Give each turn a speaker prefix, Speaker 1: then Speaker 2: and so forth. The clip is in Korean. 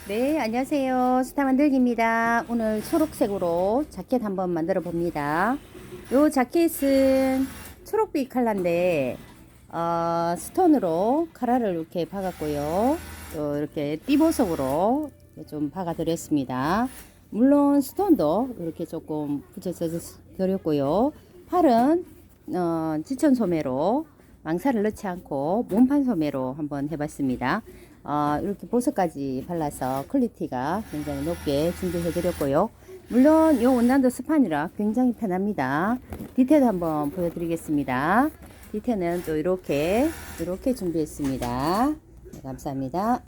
Speaker 1: 네, 안녕하세요. 스타 만들기입니다. 오늘 초록색으로 자켓 한번 만들어 봅니다. 요 자켓은 초록빛 컬러인데, 스톤으로 카라를 이렇게 박았고요. 또 이렇게 띠보석으로 좀 박아 드렸습니다. 물론 스톤도 이렇게 조금 붙여서 드렸고요. 팔은, 지천 소매로 망사를 넣지 않고 몸판 소매로 한번 해봤습니다. 이렇게 보석까지 발라서 퀄리티가 굉장히 높게 준비해 드렸고요. 물론 이 원단도 스판이라 굉장히 편합니다. 디테일도 한번 보여드리겠습니다. 디테일은 또 이렇게 준비했습니다. 네, 감사합니다.